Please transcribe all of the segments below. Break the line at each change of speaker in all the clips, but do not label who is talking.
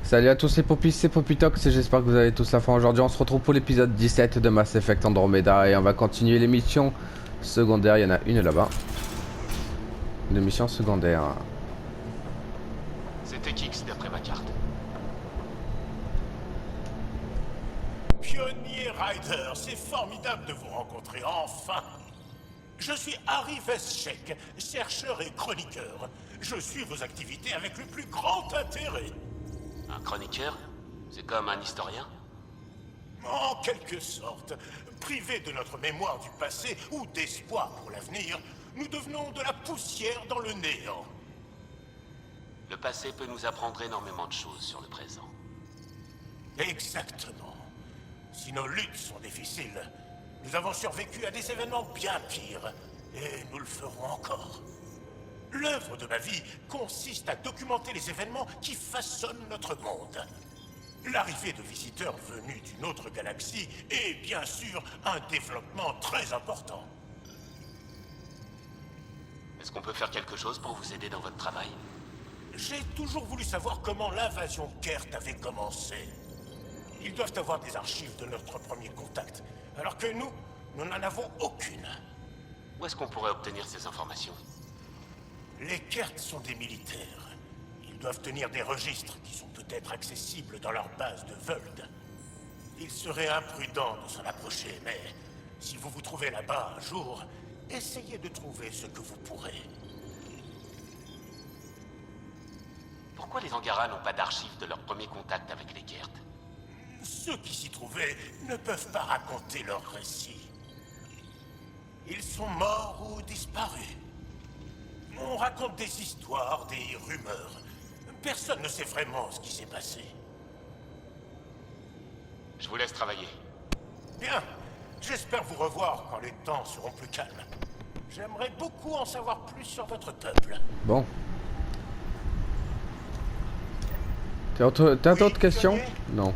Salut à tous, c'est Poppy, c'est Poppytox et j'espère que vous avez tous la fin. Aujourd'hui, on se retrouve pour l'épisode 17 de Mass Effect Andromeda et on va continuer les missions secondaires. Il y en a une là-bas. Une mission secondaire.
C'était Kix d'après ma carte.
Pionnier Ryder, c'est formidable de vous rencontrer enfin. Je suis Harry Veschek, chercheur et chroniqueur. Je suis vos activités avec le plus grand intérêt.
Un chroniqueur? C'est comme un historien?
En quelque sorte, privés de notre mémoire du passé ou d'espoir pour l'avenir, nous devenons de la poussière dans le néant.
Le passé peut nous apprendre énormément de choses sur le présent.
Exactement. Si nos luttes sont difficiles, nous avons survécu à des événements bien pires, et nous le ferons encore. L'œuvre de ma vie consiste à documenter les événements qui façonnent notre monde. L'arrivée de visiteurs venus d'une autre galaxie est bien sûr un développement très important.
Est-ce qu'on peut faire quelque chose pour vous aider dans votre travail?
J'ai toujours voulu savoir comment l'invasion Kert avait commencé. Ils doivent avoir des archives de notre premier contact, alors que nous n'en avons aucune.
Où est-ce qu'on pourrait obtenir ces informations?
Les Kert sont des militaires. Ils doivent tenir des registres qui sont peut-être accessibles dans leur base de Voeld. Il serait imprudent de s'en approcher, mais si vous vous trouvez là-bas un jour, essayez de trouver ce que vous pourrez.
Pourquoi les Angara n'ont pas d'archives de leur premier contact avec les Kert?
Ceux qui s'y trouvaient ne peuvent pas raconter leur récit. Ils sont morts ou disparus. On raconte des histoires, des rumeurs. Personne ne sait vraiment ce qui s'est passé.
Je vous laisse travailler.
Bien, j'espère vous revoir quand les temps seront plus calmes. J'aimerais beaucoup en savoir plus sur votre peuple.
Bon. T'as d'autres questions?
pionnier?
Non.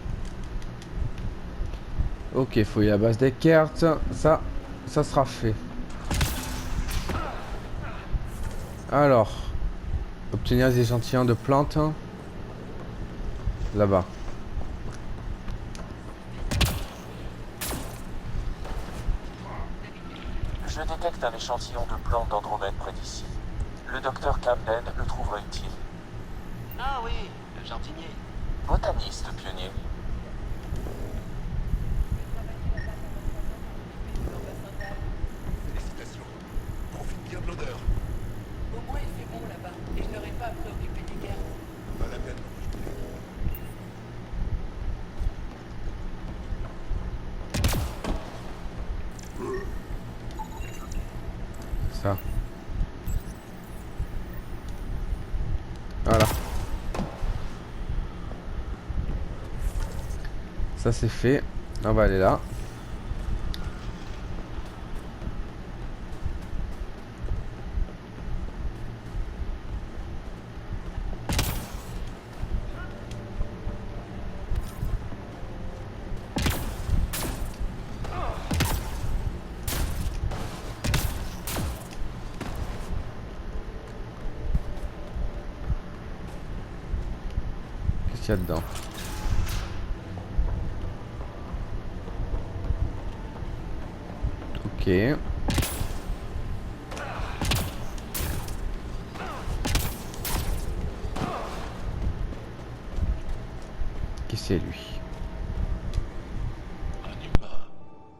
Ok, fouiller la base des cartes. Ça sera fait. Alors. Obtenir des échantillons de plantes. Là-bas.
Je détecte un échantillon de plantes d'Andromède près d'ici. Le docteur Camden le trouvera utile.
Ah oui, le jardinier.
Botaniste pionnier.
Félicitations. Profite bien de l'odeur.
Au moins il fait bon là-bas, et je n'aurai pas à préoccuper des gardes.
Pas la peine.
Ça. Voilà. Ça c'est fait. On va aller là. Qu'est-ce qu'il y a dedans? Ok. Qui c'est lui?
Un humain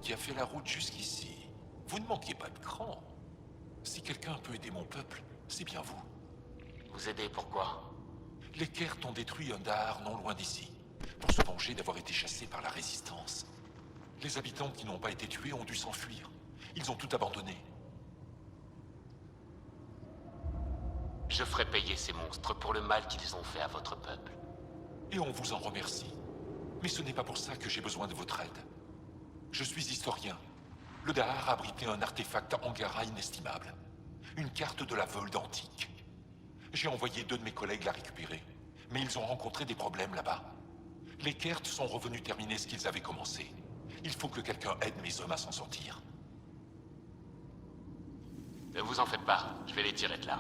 qui a fait la route jusqu'ici. Vous ne manquez pas de cran. Si quelqu'un peut aider mon peuple, c'est bien vous.
Vous aider pourquoi?
Les Kert ont détruit un Dahar non loin d'ici, pour se venger d'avoir été chassés par la Résistance. Les habitants qui n'ont pas été tués ont dû s'enfuir. Ils ont tout abandonné.
Je ferai payer ces monstres pour le mal qu'ils ont fait à votre peuple.
Et on vous en remercie. Mais ce n'est pas pour ça que j'ai besoin de votre aide. Je suis historien. Le Dahar abritait un artefact Angara inestimable. Une carte de la Voeld antique. J'ai envoyé 2 de mes collègues la récupérer. Mais ils ont rencontré des problèmes là-bas. Les Kert sont revenus terminer ce qu'ils avaient commencé. Il faut que quelqu'un aide mes hommes à s'en sortir.
Ne vous en faites pas, je vais les tirer de là.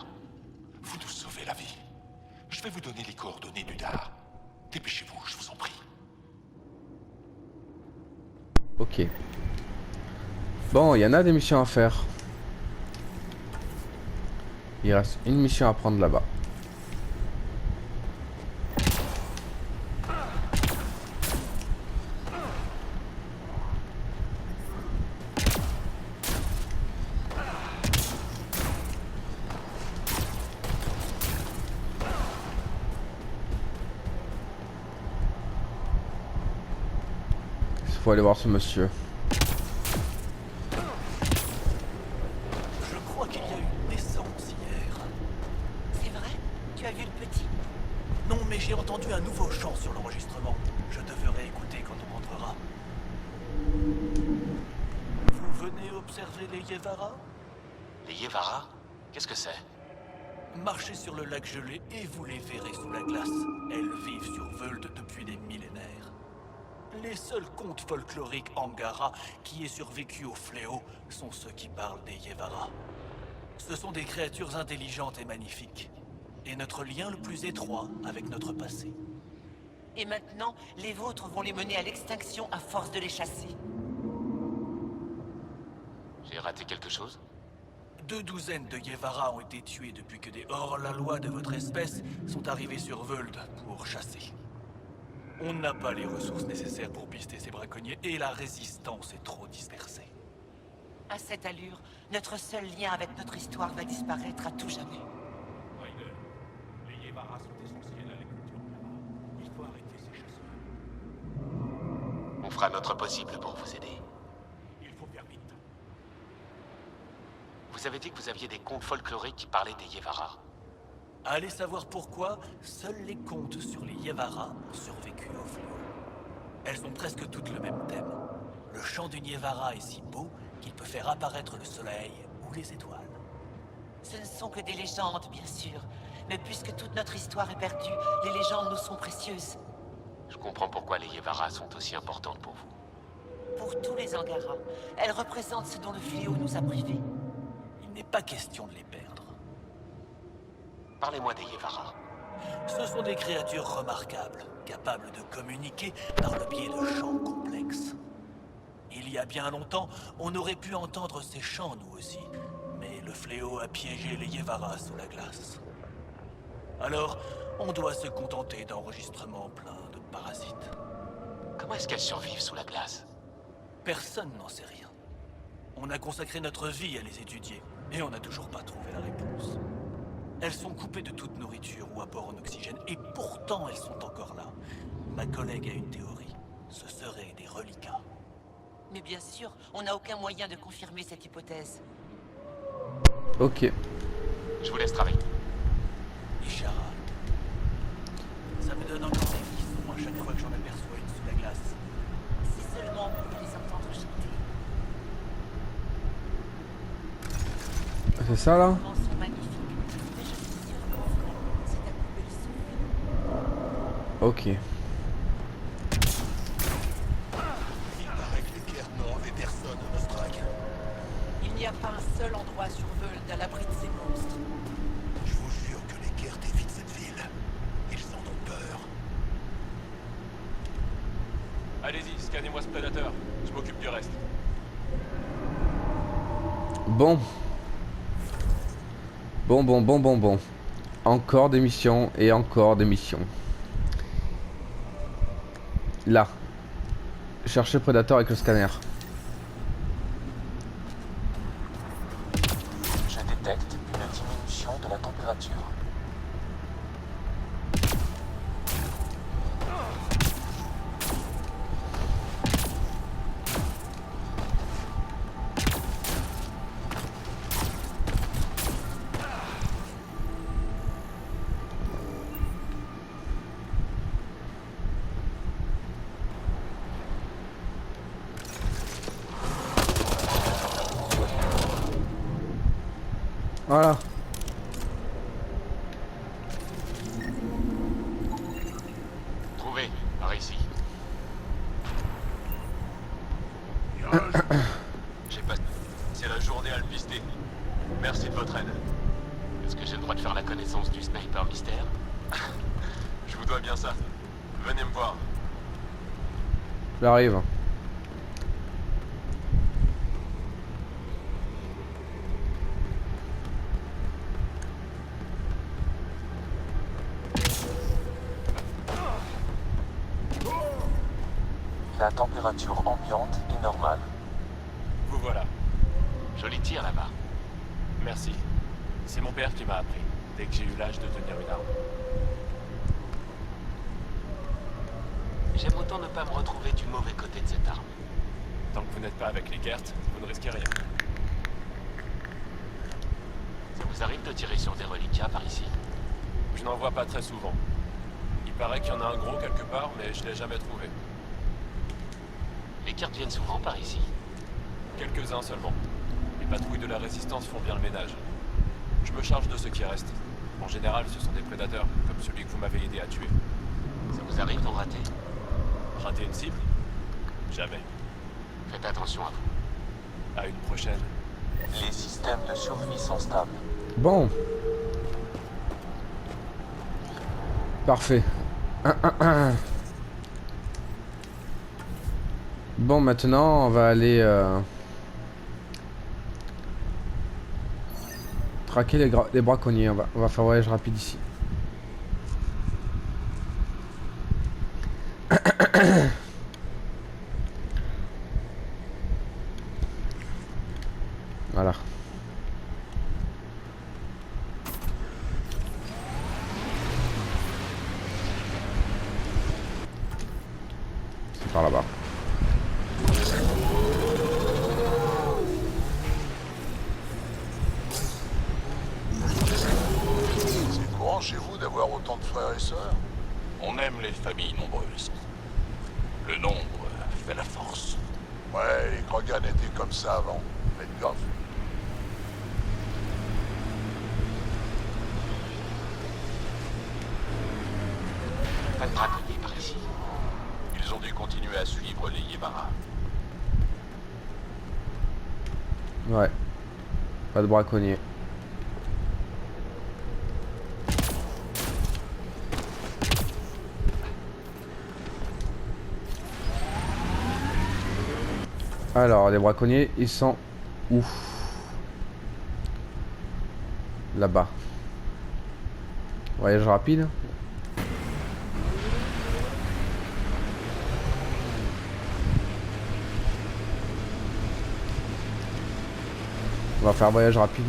Vous nous sauvez la vie. Je vais vous donner les coordonnées du Dahar. Dépêchez-vous, je vous en prie.
Ok. Bon, il y en a des missions à faire. Il reste une mission à prendre là-bas. Il faut aller voir ce monsieur.
Je crois qu'il y a eu une naissance hier.
C'est vrai? Tu as vu le petit?
Non, mais j'ai entendu un nouveau chant sur l'enregistrement. Je devrais écouter quand on rentrera. Vous venez observer les Yevara?
Les Yevara? Qu'est-ce que c'est?
Marchez sur le lac gelé et vous les verrez sous la glace. Elles vivent sur Völd depuis des millénaires. Les seuls contes folkloriques Angara qui aient survécu au fléau sont ceux qui parlent des Yevara. Ce sont des créatures intelligentes et magnifiques. Et notre lien le plus étroit avec notre passé.
Et maintenant, les vôtres vont les mener à l'extinction à force de les chasser.
J'ai raté quelque chose?
2 douzaines de Yevara ont été tués depuis que des hors-la-loi de votre espèce sont arrivés sur Völd pour chasser. On n'a pas les ressources nécessaires pour pister ces braconniers et la résistance est trop dispersée.
À cette allure, notre seul lien avec notre histoire va disparaître à tout jamais.
Ryder, les Yevara sont essentiels à la culture Yevara. Il faut arrêter ces chasseurs.
On fera notre possible pour vous aider.
Il faut faire vite.
Vous avez dit que vous aviez des contes folkloriques qui parlaient des Yevara.
Allez savoir pourquoi, seuls les contes sur les Yevara ont survécu au fléau. Elles ont presque toutes le même thème. Le chant d'une Yevara est si beau qu'il peut faire apparaître le soleil ou les étoiles.
Ce ne sont que des légendes, bien sûr. Mais puisque toute notre histoire est perdue, les légendes nous sont précieuses.
Je comprends pourquoi les Yevara sont aussi importantes pour vous.
Pour tous les Angara, elles représentent ce dont le fléau nous a privés.
Il n'est pas question de les perdre.
Parlez-moi des Yevara.
Ce sont des créatures remarquables, capables de communiquer par le biais de chants complexes. Il y a bien longtemps, on aurait pu entendre ces chants, nous aussi. Mais le fléau a piégé les Yevara sous la glace. Alors, on doit se contenter d'enregistrements pleins de parasites.
Comment est-ce qu'elles survivent sous la glace?
Personne n'en sait rien. On a consacré notre vie à les étudier, et on n'a toujours pas trouvé la réponse. Elles sont coupées de toute nourriture ou apport en oxygène, et pourtant elles sont encore là. Ma collègue a une théorie. Ce seraient des reliquats.
Mais bien sûr, on n'a aucun moyen de confirmer cette hypothèse.
Ok.
Je vous laisse travailler.
Ishara. Ça me donne encore des frissons à chaque fois que j'en aperçois une sous la glace.
Si seulement on pouvait les entendre chanter.
C'est ça là?
Les moments sont magnifiques. Mais je suis sûre qu'en vrai, c'est à couper le souffle.
Ok.
Il paraît que les guerres n'ont enlevé personne à Nostrak.
Il n'y a pas un seul endroit sur Völd à l'abri de ces monstres.
Je vous jure que les guerres évitent cette ville. Ils en ont peur.
Allez-y, scannez-moi ce prédateur. Je m'occupe du reste.
Bon. Bon. Encore des missions et encore des missions. Là. Chercher prédateur avec le scanner.
Je détecte une diminution de la température.
Voilà.
Trouvé, par ici.
J'ai passé la journée à le pister. Merci de votre aide.
Est-ce que j'ai le droit de faire la connaissance du sniper mystère?
Je vous dois bien ça. Venez me voir.
J'arrive.
La température ambiante est normale.
Vous voilà.
Joli tir là-bas.
Merci. C'est mon père qui m'a appris, dès que j'ai eu l'âge de tenir une arme.
J'aime autant ne pas me retrouver du mauvais côté de cette arme.
Tant que vous n'êtes pas avec les Gert, vous ne risquez rien.
Ça vous arrive de tirer sur des reliquats par ici?
Je n'en vois pas très souvent. Il paraît qu'il y en a un gros quelque part, mais je l'ai jamais trouvé.
Les cartes viennent souvent par ici.
Quelques-uns seulement. Les patrouilles de la Résistance font bien le ménage. Je me charge de ce qui reste. En général, ce sont des prédateurs, comme celui que vous m'avez aidé à tuer.
Ça vous arrive d'en rater?
Rater une cible? Jamais.
Faites attention à vous.
À une prochaine.
Les systèmes de survie sont stables.
Bon. Parfait. Bon, maintenant, on va aller traquer les braconniers. On va faire voyage rapide ici. Voilà. C'est par là-bas.
C'est courant chez vous d'avoir autant de frères et sœurs?
On aime les familles nombreuses. Le nombre fait la force.
Ouais, les Krogan étaient comme ça avant. Faites gaffe.
Pas de braconniers par ici.
Ils ont dû continuer à suivre les Yemara.
Ouais. Pas de braconniers. Alors, les braconniers, ils sont où? Là-bas. Voyage rapide. On va faire voyage rapide.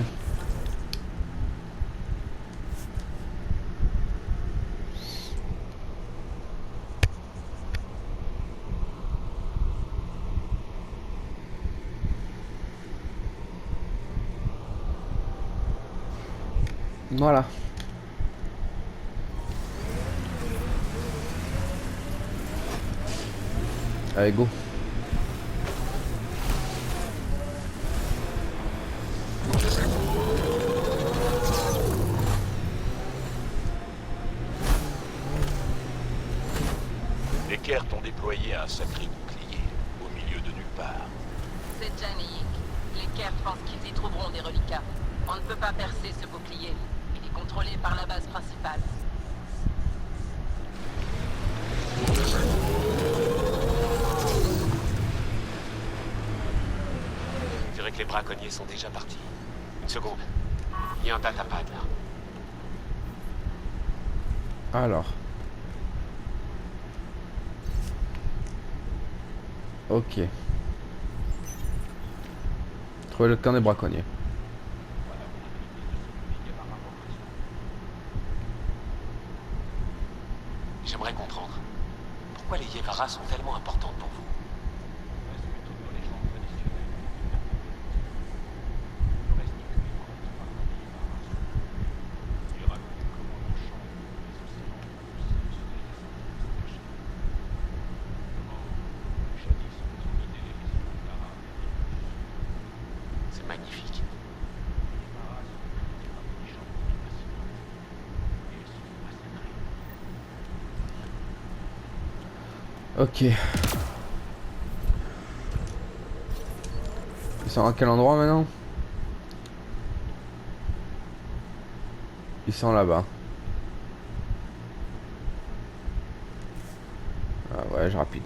Voilà. Allez, go.
Les Kert ont déployé un sacré bouclier au milieu de nulle part.
C'est Janiik. Les Kert pensent qu'ils y trouveront des reliquats. On ne peut pas percer ce bouclier. Il est contrôlé par la base principale.
Je dirais que les braconniers sont déjà partis. Une seconde. Il y a un datapad là.
Alors. Ok. Trouver le camp des braconniers.
J'aimerais comprendre. Pourquoi les Yevara sont tellement importantes pour vous? C'est magnifique.
Ok. Ils sont à quel endroit maintenant? Ils sont là-bas. nettoyage rapide.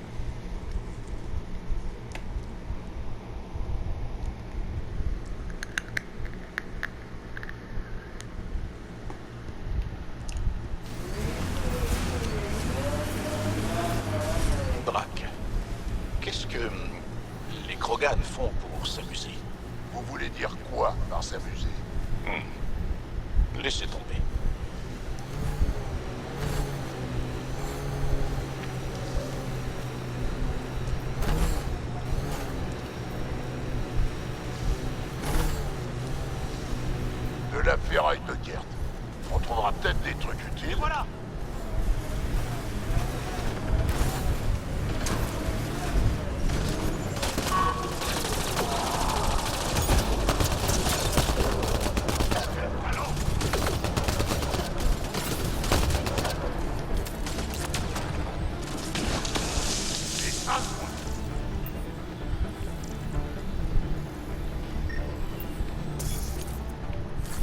Braque. Qu'est-ce que les Krogan font pour s'amuser? Vous voulez dire quoi par s'amuser? Laissez tomber. De la ferraille de Kert. On trouvera peut-être des trucs utiles. Voilà.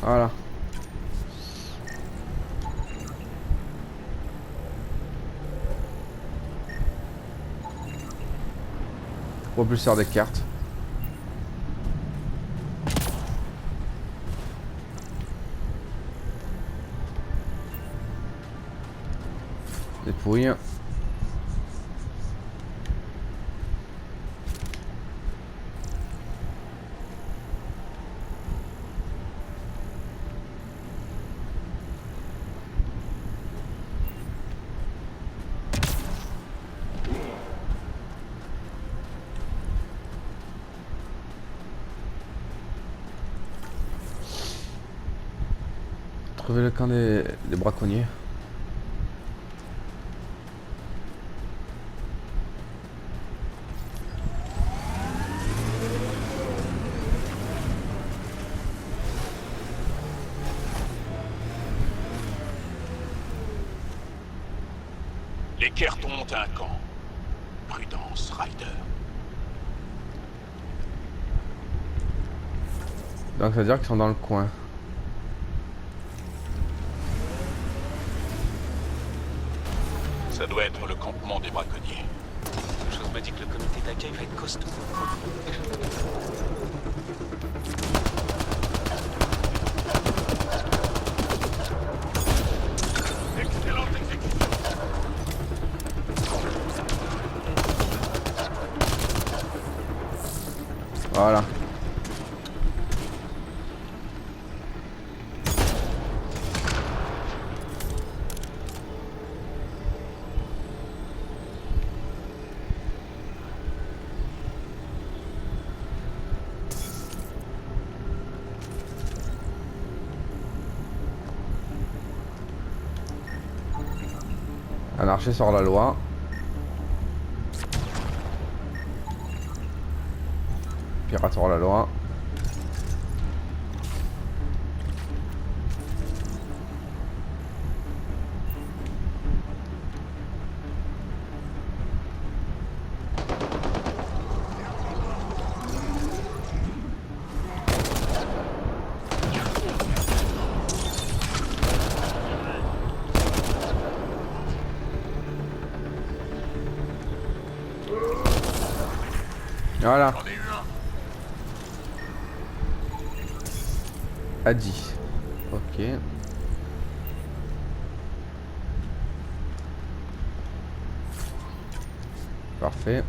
Voilà. Propulseur des cartes. Dépouille. Trouver le camp des braconniers.
Les Kert ont monté un camp. Prudence, Ryder.
Donc ça veut dire qu'ils sont dans le coin.
Ça doit être le campement des braconniers.
Quelque chose me dit que le comité d'accueil va être costaud.
Excellente exécution.
Voilà. Un archer sort la loi. Pirate sort la loi. Voilà.
J'en ai eu un.
À 10. Ok. Parfait.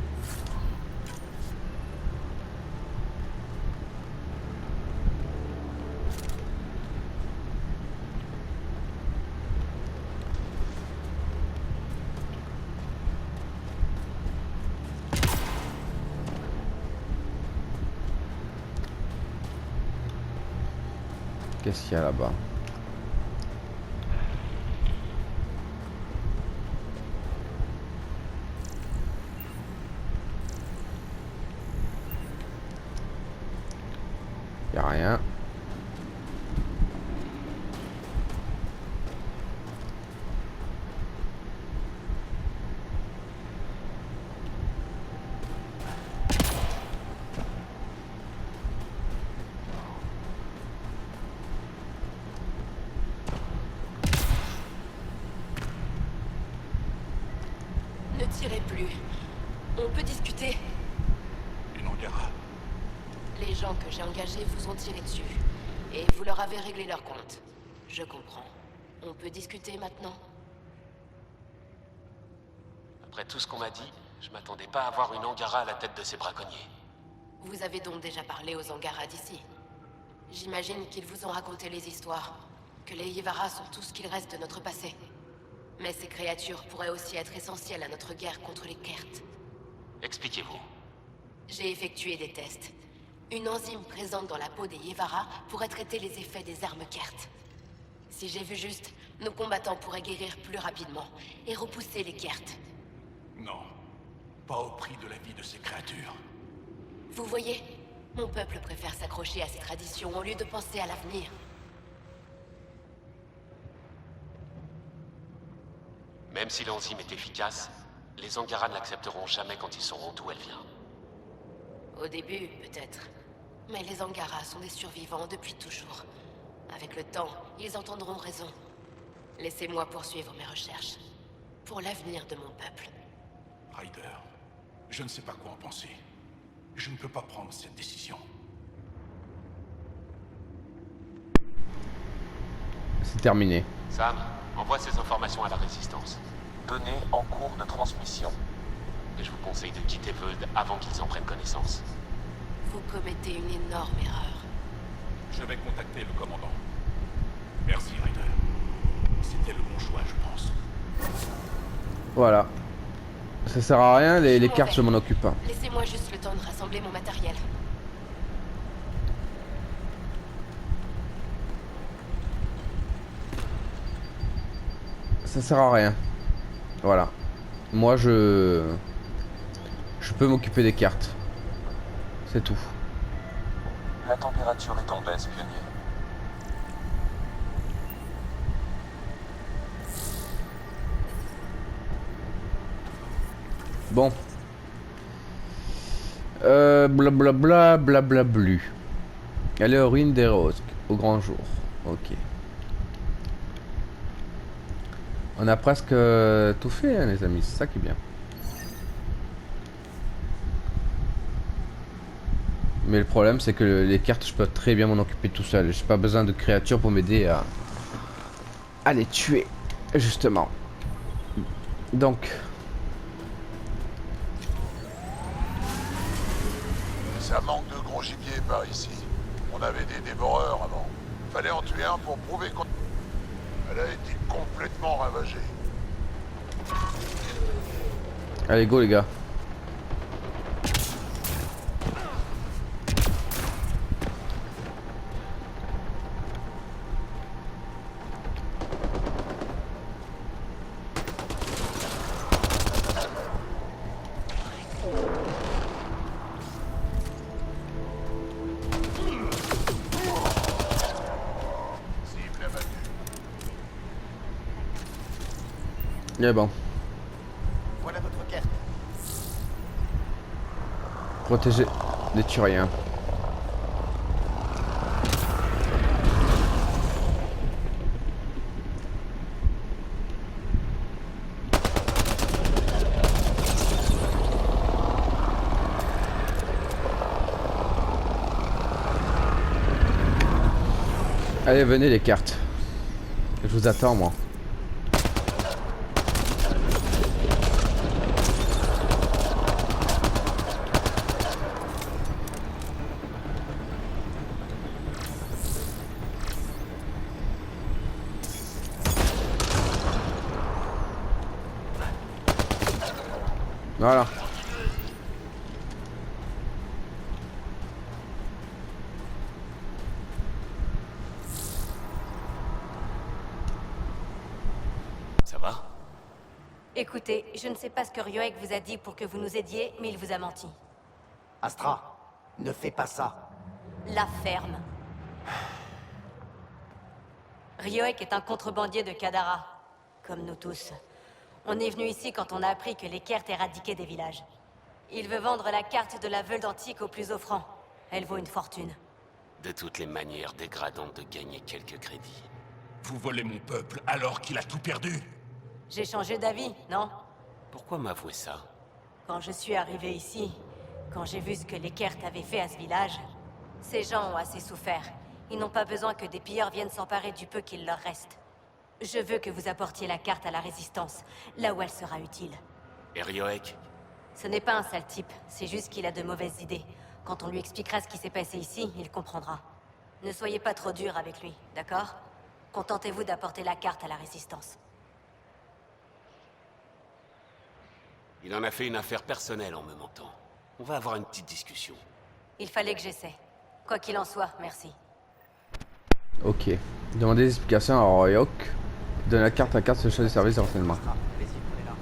Qu'est-ce qu'il y a là-bas? Y a rien.
Ne tirez n'irai plus. On peut discuter.
Une Angara.
Les gens que j'ai engagés vous ont tiré dessus. Et vous leur avez réglé leur compte. Je comprends. On peut discuter maintenant?
Après tout ce qu'on m'a dit, je m'attendais pas à voir une Angara à la tête de ces braconniers.
Vous avez donc déjà parlé aux Angara d'ici. J'imagine qu'ils vous ont raconté les histoires. Que les Yevara sont tout ce qu'il reste de notre passé. Mais ces créatures pourraient aussi être essentielles à notre guerre contre les Kert.
Expliquez-vous.
J'ai effectué des tests. Une enzyme présente dans la peau des Yevara pourrait traiter les effets des armes Kert. Si j'ai vu juste, nos combattants pourraient guérir plus rapidement et repousser les Kert.
Non. Pas au prix de la vie de ces créatures.
Vous voyez, mon peuple préfère s'accrocher à ses traditions au lieu de penser à l'avenir.
Même si l'enzyme est efficace, les Angara ne l'accepteront jamais quand ils sauront d'où elle vient.
Au début, peut-être. Mais les Angara sont des survivants depuis toujours. Avec le temps, ils entendront raison. Laissez-moi poursuivre mes recherches. Pour l'avenir de mon peuple.
Ryder, je ne sais pas quoi en penser. Je ne peux pas prendre cette décision.
C'est terminé.
Sam, envoie ces informations à la Résistance.
Données en cours de transmission.
Et je vous conseille de quitter Voeld avant qu'ils en prennent connaissance.
Vous commettez une énorme erreur.
Je vais contacter le commandant. Merci, Ryder. C'était le bon choix, je pense.
Voilà. Ça sert à rien, les
m'en
cartes
vais.
je m'en occupe pas.
Laissez-moi juste le temps de rassembler mon matériel.
Ça sert à rien. Voilà. Moi je peux m'occuper des cartes. C'est tout.
La température est en baisse, pionnier.
Bon. Blablabla, blablablu. Elle est aux ruines des Roses, au grand jour. Ok. On a presque tout fait, hein, les amis. C'est ça qui est bien. Mais le problème, c'est que les cartes, je peux très bien m'en occuper tout seul. J'ai pas besoin de créatures pour m'aider à les tuer, justement. Donc...
Ça manque de gros gibier par ici. On avait des dévoreurs avant. Fallait en tuer un pour prouver qu'on... Elle a été complètement ravagée.
Allez, go les gars.
Cible abattue.
Et bon.
Voilà votre carte.
Protéger les Turiens. Allez, venez les cartes. Je vous attends moi. Voilà.
Ça va?
Écoutez, je ne sais pas ce que Ryoek vous a dit pour que vous nous aidiez, mais il vous a menti.
Astra, ne fais pas ça.
La ferme. Ryoek est un contrebandier de Kadara, comme nous tous. On est venu ici quand on a appris que les Kert éradiquaient des villages. Il veut vendre la carte de la Veude antique au plus offrant. Elle vaut une fortune.
De toutes les manières dégradantes de gagner quelques crédits.
Vous volez mon peuple alors qu'il a tout perdu.
J'ai changé d'avis, non?
Pourquoi m'avouer ça?
Quand je suis arrivé ici, quand j'ai vu ce que les Kert avaient fait à ce village, ces gens ont assez souffert. Ils n'ont pas besoin que des pilleurs viennent s'emparer du peu qu'il leur reste. Je veux que vous apportiez la carte à la Résistance, là où elle sera utile.
Et Rioek?
Ce n'est pas un sale type, c'est juste qu'il a de mauvaises idées. Quand on lui expliquera ce qui s'est passé ici, il comprendra. Ne soyez pas trop dur avec lui, d'accord? Contentez-vous d'apporter la carte à la Résistance.
Il en a fait une affaire personnelle en me mentant. On va avoir une petite discussion.
Il fallait que j'essaie. Quoi qu'il en soit, merci.
Ok. Demandez des explications à Royok. Donne la carte à carte sur le champ des services de renseignement.
Astra, allez-y, prenez-la.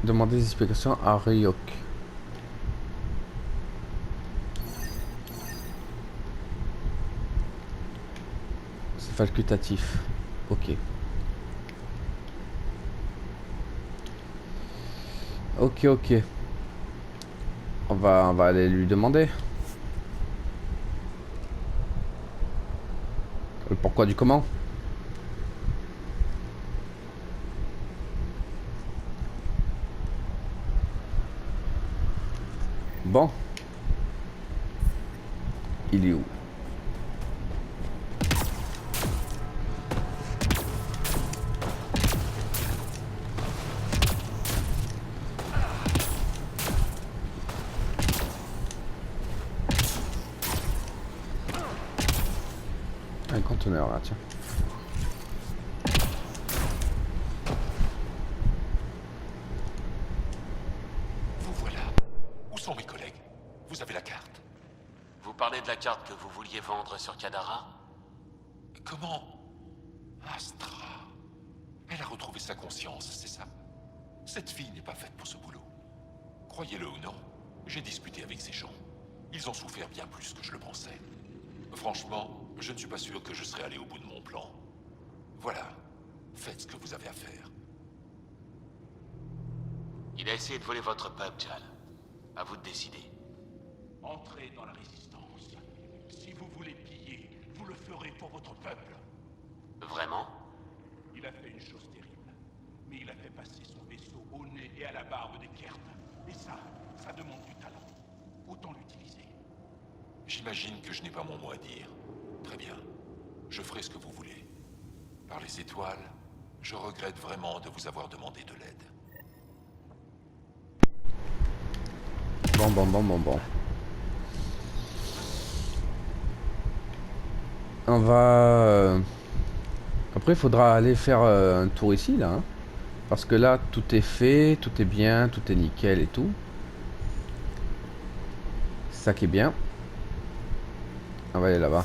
Demandez des explications à Ryok. C'est facultatif. Ok. Ok, ok. On va aller lui demander. Le pourquoi du comment. Bon. Il est où? Un conteneur là, tiens.
Vous voilà. Où sont mes collègues? Vous avez la carte?
Vous parlez de la carte que vous vouliez vendre sur Kadara?
Comment? Astra. Elle a retrouvé sa conscience, c'est ça? Cette fille n'est pas faite pour ce boulot. Croyez-le ou non, j'ai discuté avec ces gens. Ils ont souffert bien plus que je le pensais. Franchement, je ne suis pas sûr que je serais allé au bout de mon plan. Voilà. Faites ce que vous avez à faire.
Il a essayé de voler votre peuple, Jal. À vous de décider.
Entrez dans la résistance. Si vous voulez piller, vous le ferez pour votre peuple.
Vraiment?
Il a fait une chose terrible. Mais il a fait passer son vaisseau au nez et à la barbe des Kert. Et ça demande du talent. Autant l'utiliser.
J'imagine que je n'ai pas mon mot à dire. Très bien. Je ferai ce que vous voulez. Par les étoiles, je regrette vraiment de vous avoir demandé de l'aide.
Bon. On va... Après, il faudra aller faire un tour ici, là. Hein. Parce que là, tout est fait, tout est bien, tout est nickel et tout. C'est ça qui est bien. On va aller là-bas.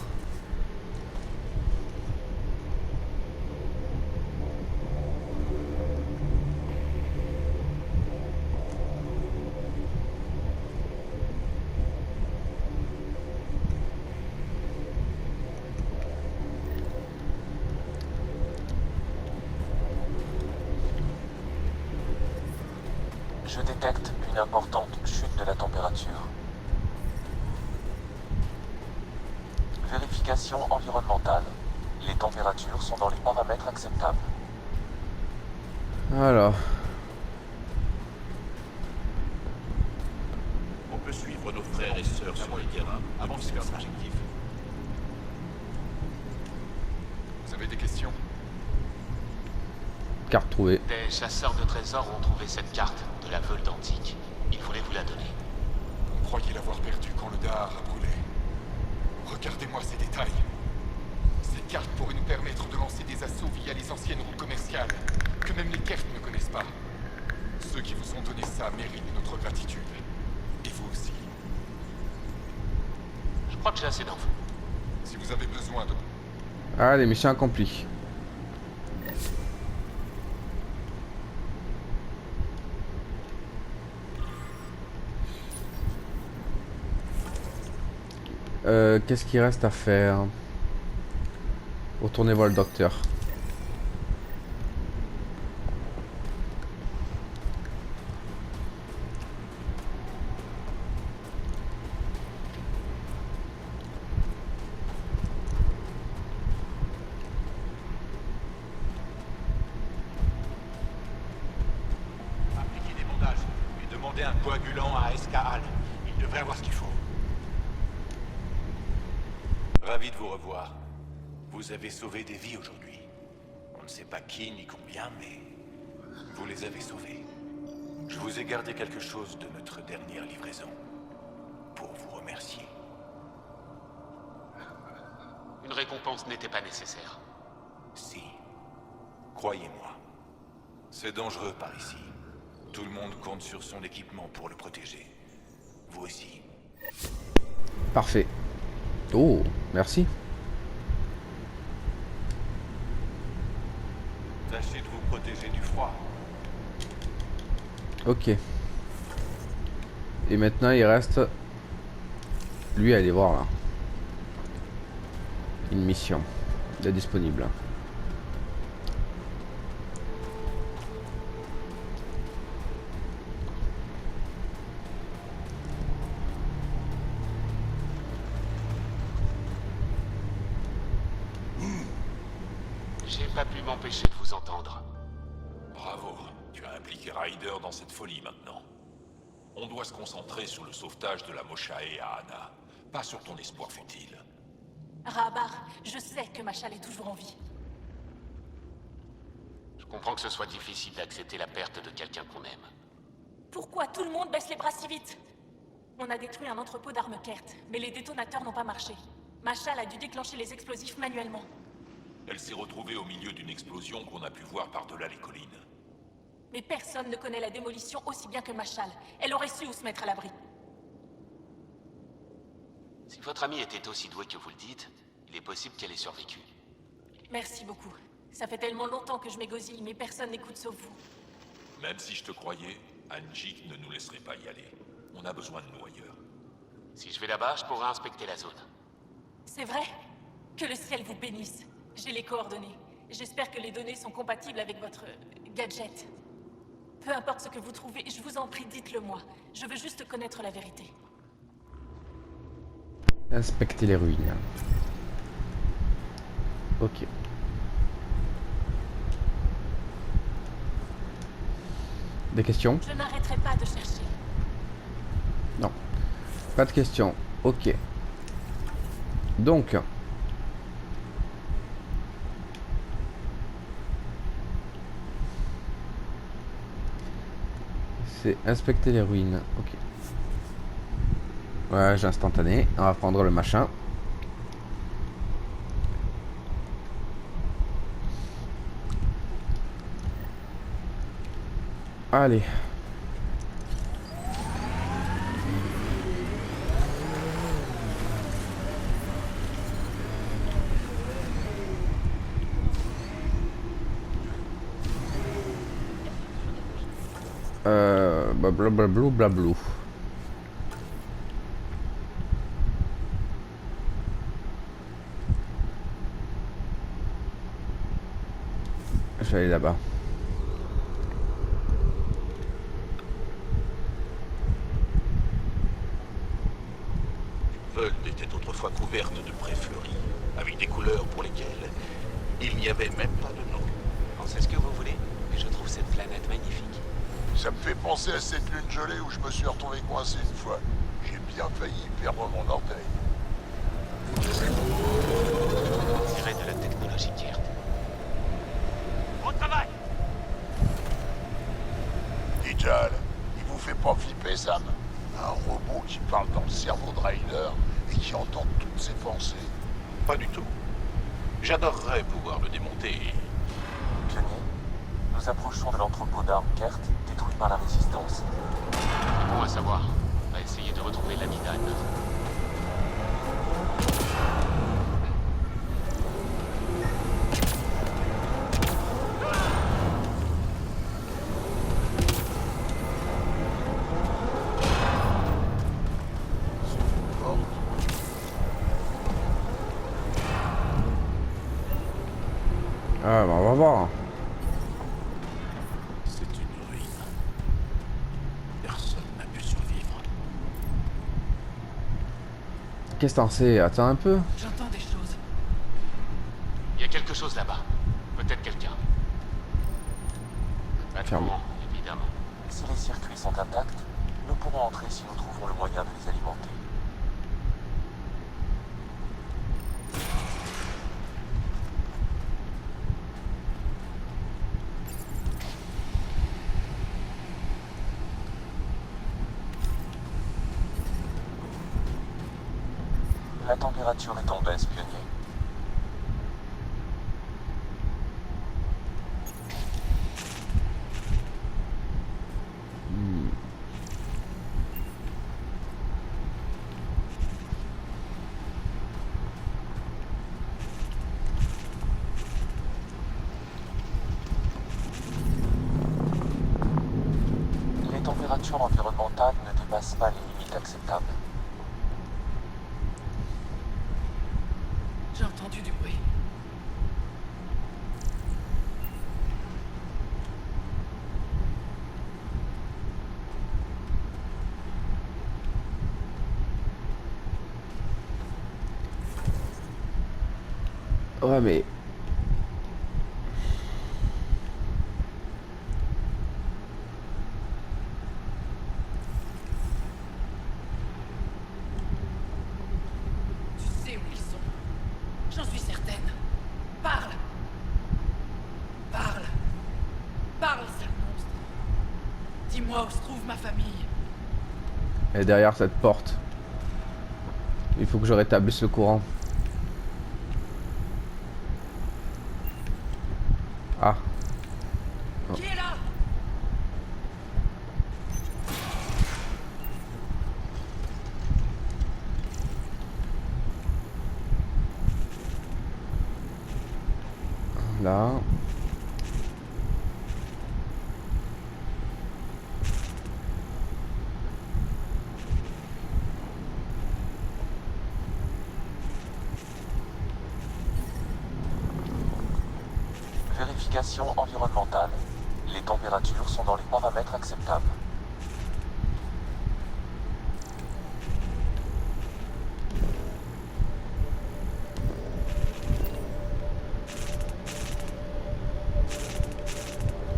Je détecte une importante chute de la température. Vérification environnementale. Les températures sont dans les paramètres acceptables.
Alors,
On peut suivre nos frères et sœurs sur les terrains avant de faire l'objectif.
Vous avez des questions?
carte trouvée.
Des chasseurs de trésors ont trouvé cette carte de la Veuve d'Antique. Ils voulaient vous la donner.
Vous croyez l'avoir perdue quand le Dahar a brûlé? Regardez-moi ces détails. Cette carte pourrait nous permettre de lancer des assauts via les anciennes routes commerciales, que même les Kert ne connaissent pas. Ceux qui vous ont donné ça méritent notre gratitude. Et vous aussi.
Je crois que j'ai assez d'infos.
Si vous avez besoin de...
Allez, mission accomplie. Qu'est-ce qu'il reste à faire? Retournez voir le docteur.
demandé un coagulant à Escahal. Il devrait avoir ce qu'il faut. Ravi de vous revoir. Vous avez sauvé des vies aujourd'hui. On ne sait pas qui ni combien, mais vous les avez sauvés. Je vous ai gardé quelque chose de notre dernière livraison. Pour vous remercier.
Une récompense n'était pas nécessaire.
Si. Croyez-moi. C'est dangereux par ici. Tout le monde compte sur son équipement pour le protéger. Vous aussi.
Parfait. Oh, merci.
Tâchez de vous protéger du froid.
Ok. Et maintenant, il reste... lui à aller voir, là. Une mission. De disponible.
J'ai pas pu m'empêcher de vous entendre.
Bravo. Tu as impliqué Ryder dans cette folie maintenant. On doit se concentrer sur le sauvetage de la Moshae à Anna. Pas sur ton espoir futile.
Rabar, je sais que Machal est toujours en vie.
Je comprends que ce soit difficile d'accepter la perte de quelqu'un qu'on aime.
Pourquoi tout le monde baisse les bras si vite? On a détruit un entrepôt d'armes Kert, mais les détonateurs n'ont pas marché. Machal a dû déclencher les explosifs manuellement.
Elle s'est retrouvée au milieu d'une explosion qu'on a pu voir par-delà les collines.
Mais personne ne connaît la démolition aussi bien que Machal. Elle aurait su où se mettre à l'abri.
Si votre amie était aussi douée que vous le dites, il est possible qu'elle ait survécu.
Merci beaucoup. Ça fait tellement longtemps que je m'égosille, mais personne n'écoute sauf vous.
Même si je te croyais, Anjik ne nous laisserait pas y aller. On a besoin de nous ailleurs.
Si je vais là-bas, je pourrai inspecter la zone.
C'est vrai? Que le ciel vous bénisse. J'ai les coordonnées. J'espère que les données sont compatibles avec votre... gadget. Peu importe ce que vous trouvez, je vous en prie, dites-le moi. Je veux juste connaître la vérité.
Inspecter les ruines. Ok. Des questions?
Je n'arrêterai pas de chercher.
Non. Pas de questions. Ok. Donc... c'est inspecter les ruines. Ok. Ouais, j'ai instantané. On va prendre le machin. Allez. Blablablou, blablou. Je vais aller là-bas.
Vold était autrefois couverte de prés fleuris, avec des couleurs pour lesquelles il n'y avait même pas de nom.
Pensez ce que vous voulez, mais je trouve cette planète magnifique.
Ça me fait penser à cette lune gelée où je me suis retrouvé coincé une fois. J'ai bien failli perdre mon orteil.
Tiré de la technologie Kert.
Bon travail!
Dijal, il vous fait pas flipper, Sam? Un robot qui parle dans le cerveau de Ryder et qui entend toutes ses pensées.
Pas du tout. J'adorerais pouvoir le démonter.
Kenny, nous approchons de l'entrepôt d'armes Kert, détruit par la résistance.
Bon à savoir. On va essayer de retrouver l'ami d'Anne.
Ah, bah, on va voir.
C'est une ruine. Personne n'a pu survivre.
Qu'est-ce que t'en sais? Attends un peu.
J'entends des choses.
Il y a quelque chose là-bas. Peut-être quelqu'un. Pas de
Ferme.
courant, évidemment.
Si les circuits sont intacts, Nous pourrons entrer si nous trouvons le moyen de les alimenter. La température est en baisse, pionnier. Les températures environnementales ne dépassent pas les limites acceptables.
J'ai entendu du bruit.
Ouais, mais...
Tu sais où ils sont. J'en suis certaine. Parle. Parle. Parle, sale monstre. Dis-moi où se trouve ma famille.
Et derrière cette porte. Il faut que je rétablisse le courant. Ah.
Qui est là?
Là.
Vérification environnementale. Les températures sont dans les paramètres acceptables.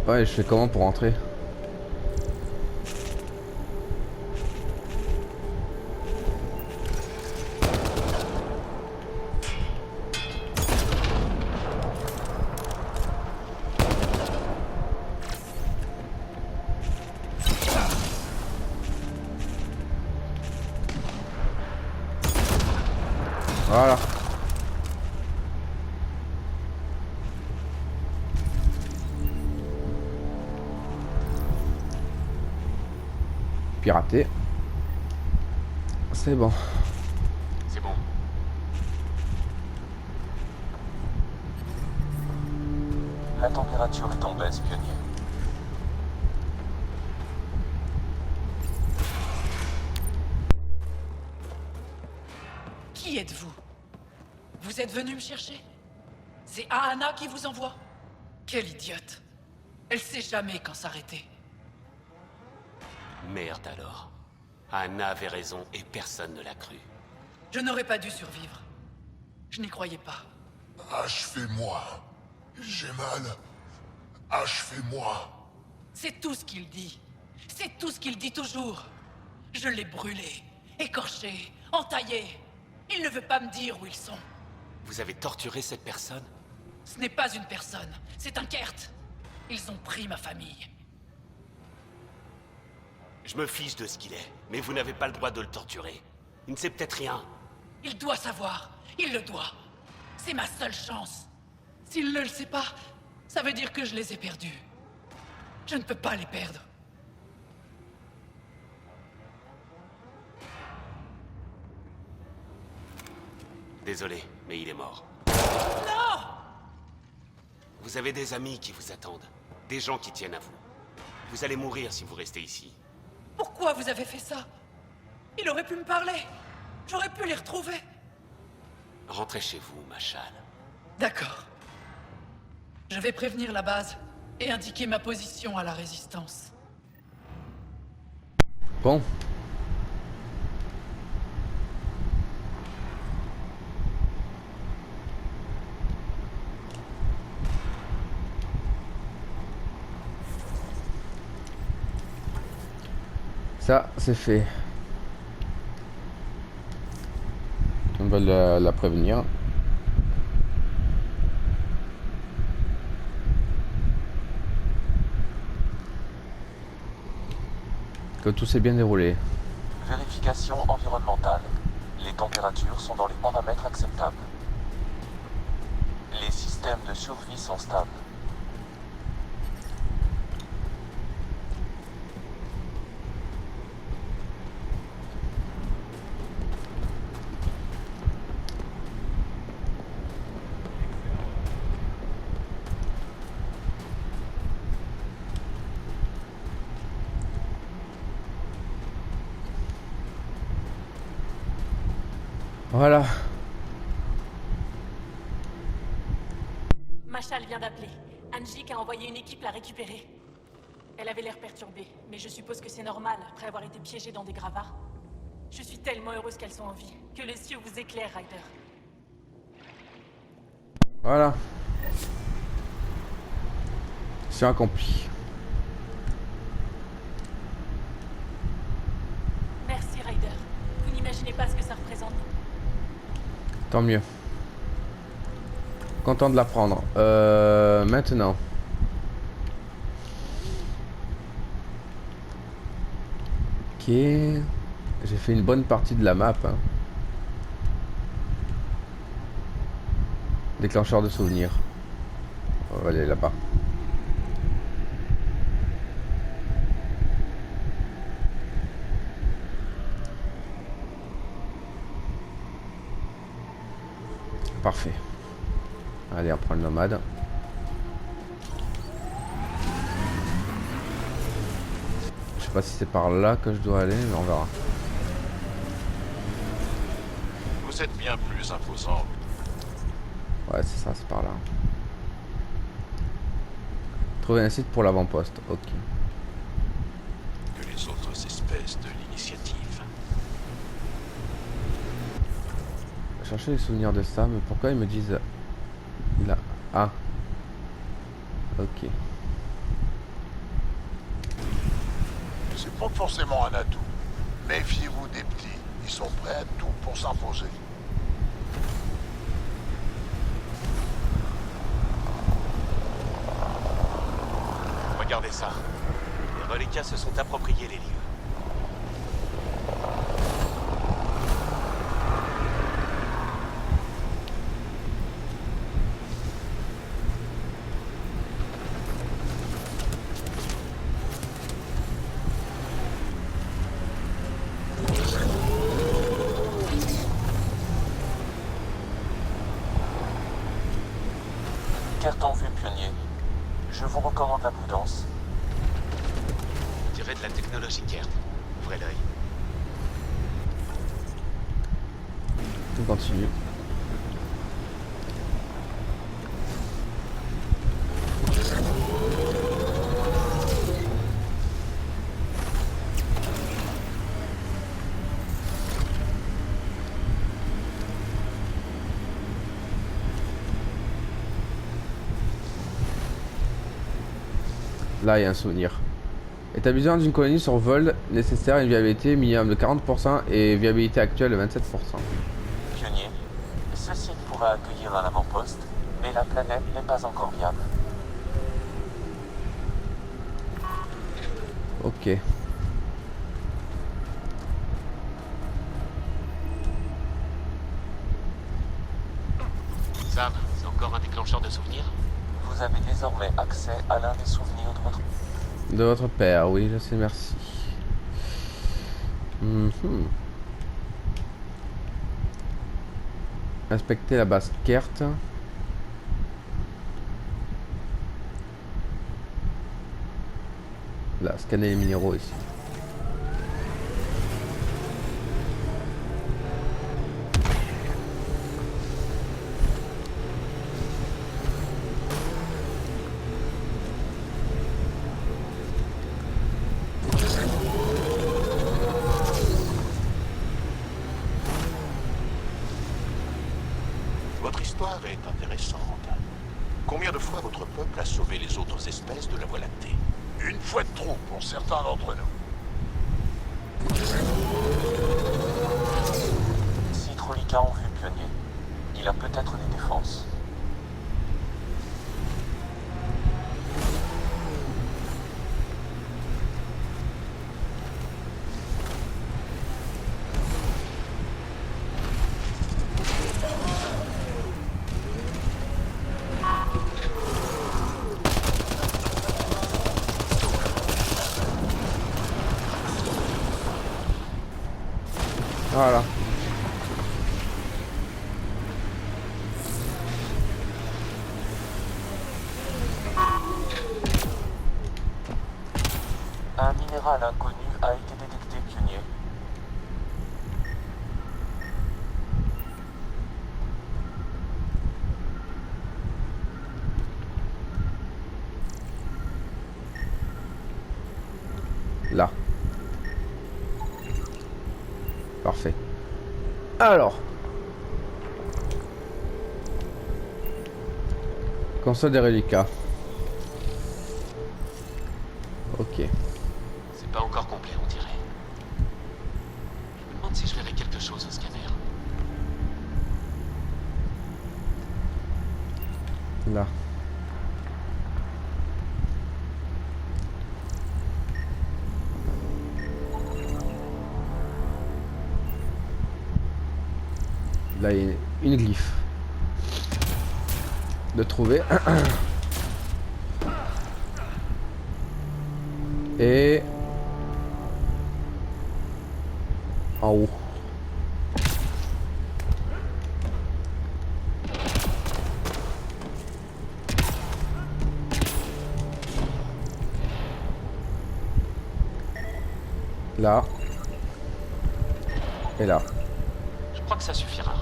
Ouais, je fais comment pour rentrer? Voilà. Piraté. C'est bon.
C'est bon.
La température est en baisse, pionnier.
Qui êtes-vous? Vous êtes venu me chercher? C'est Ahana qui vous envoie? Quelle idiote. Elle sait jamais quand s'arrêter.
Merde alors. Anna avait raison et personne ne l'a cru.
Je n'aurais pas dû survivre. Je n'y croyais pas.
Achevez-moi. J'ai mal. Achevez-moi.
C'est tout ce qu'il dit. C'est tout ce qu'il dit toujours. Je l'ai brûlé, écorché, entaillé. Il ne veut pas me dire où ils sont.
Vous avez torturé cette personne?
Ce n'est pas une personne, c'est un Kert. Ils ont pris ma famille.
Je me fiche de ce qu'il est, mais vous n'avez pas le droit de le torturer. Il ne sait peut-être rien.
Il doit savoir, il le doit. C'est ma seule chance. S'il ne le sait pas, ça veut dire que je les ai perdus. Je ne peux pas les perdre.
Désolé, mais il est mort.
Non!
Vous avez des amis qui vous attendent. Des gens qui tiennent à vous. Vous allez mourir si vous restez ici.
Pourquoi vous avez fait ça? Il aurait pu me parler. J'aurais pu les retrouver.
Rentrez chez vous, Machal.
D'accord. Je vais prévenir la base et indiquer ma position à la Résistance.
Bon. Ça, c'est fait. On va la prévenir. Que tout s'est bien déroulé.
Vérification environnementale. Les températures sont dans les paramètres acceptables. Les systèmes de survie sont stables.
Voilà.
Machal vient d'appeler. Anjik a envoyé une équipe la récupérer. Elle avait l'air perturbée, mais je suppose que c'est normal après avoir été piégée dans des gravats. Je suis tellement heureuse qu'elles sont en vie. Que les cieux vous éclairent, Ryder.
Voilà. C'est accompli.
Merci, Ryder. Vous n'imaginez pas ce que ça représente.
Tant mieux. Content de l'apprendre. Maintenant. Ok. J'ai fait une bonne partie de la map. Hein. Déclencheur de souvenirs. On va aller là-bas. Parfait. Allez, on prend le nomade. Je sais pas si c'est par là que je dois aller, mais on verra.
Vous êtes bien plus imposant.
Ouais, c'est ça, c'est par là. Trouver un site pour l'avant-poste. Ok.
Que les autres espèces de l'initiative.
Chercher les souvenirs de ça, mais pourquoi ils me disent là? Ah. Ok.
C'est pas forcément un atout. Méfiez-vous des petits. Ils sont prêts à tout pour s'imposer.
Regardez ça. Les reliquats se sont appropriés les lieux.
Carte en vue, pionnier. Je vous recommande la prudence.
On dirait de la technologie Kert. Ouvrez l'œil.
On continue. Là, il y a un souvenir. Établissement d'une colonie sur vol nécessaire, une viabilité minimum de 40% et viabilité actuelle de 27%.
Pionnier, ce site pourra accueillir un avant-poste, mais la planète n'est pas encore viable.
Ok.
Sam, c'est encore un déclencheur de souvenirs?
Vous avez désormais accès à l'un des souvenirs de votre...
De votre père, oui, je sais, merci. Inspecter la base Kert. Là, scanner les minéraux ici.
Votre histoire est intéressante. Combien de fois votre peuple a sauvé les autres espèces de la Voie lactée?
Une fois de trop pour certains d'entre nous.
Si Trolika en vue, pionnier, il a peut-être des défenses.
Voilà.
Un minéral inconnu a été détecté, pionnier.
Là. Parfait. Alors. Console des reliquats. Ok.
C'est pas encore complet, on dirait. Je me demande si je verrai quelque chose au scanner.
Là. Là, il y a une glyphe. De trouver. Et... en haut. Là. Et là.
Je crois que ça suffira.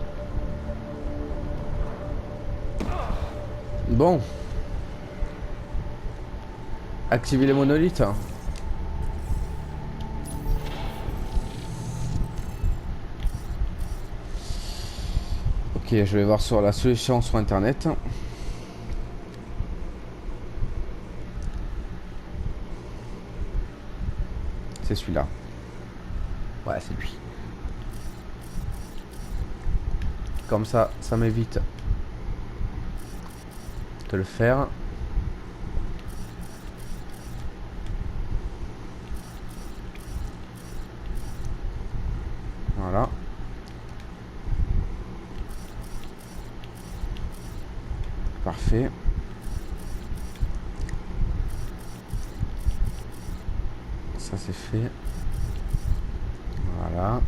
Bon. Activer les monolithes. Ok, je vais voir sur la solution sur internet. C'est celui-là. Ouais, c'est lui. Comme ça m'évite de le faire. Voilà. Parfait. Ça c'est fait. Voilà.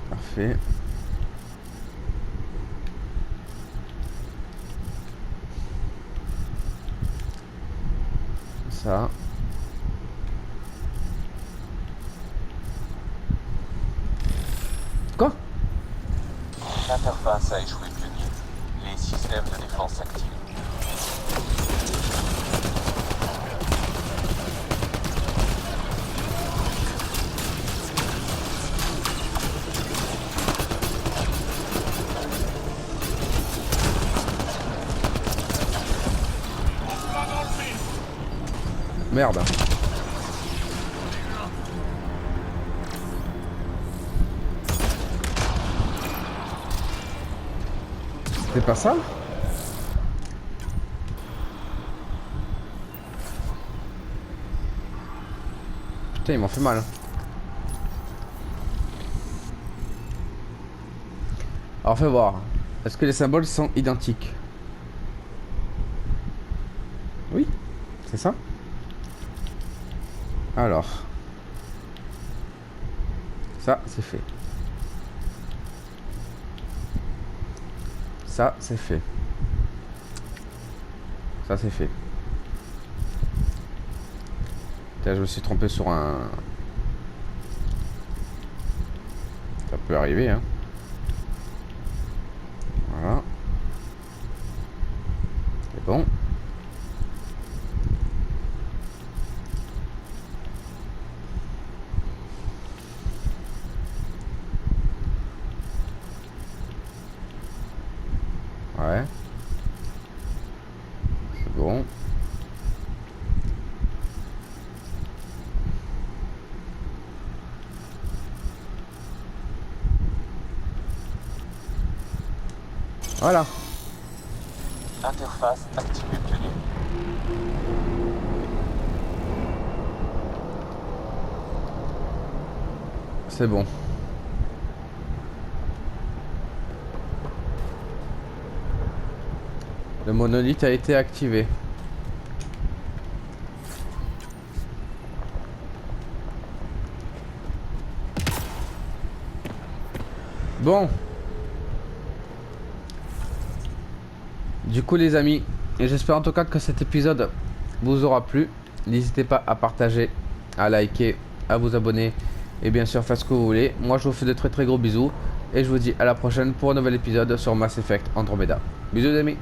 Parfait. Ça. Quoi?
L'interface a échoué, pionnier. Les systèmes de défense actifs.
Merde. C'est pas ça? Putain, ils m'ont fait mal. Alors fais voir. Est-ce que les symboles sont identiques? Oui, c'est ça. Alors. Ça, c'est fait. Ça, c'est fait. Ça, c'est fait. Putain, je me suis trompé sur un... Ça peut arriver, hein. Voilà. C'est bon. Ouais. C'est bon. Voilà.
Interface activée, pionnier.
C'est bon. Le monolithe a été activé. Bon. Du coup les amis, et j'espère en tout cas que cet épisode vous aura plu. N'hésitez pas à partager, à liker, à vous abonner et bien sûr faites ce que vous voulez. Moi je vous fais de très gros bisous et je vous dis à la prochaine pour un nouvel épisode sur Mass Effect Andromeda. Bisous les amis.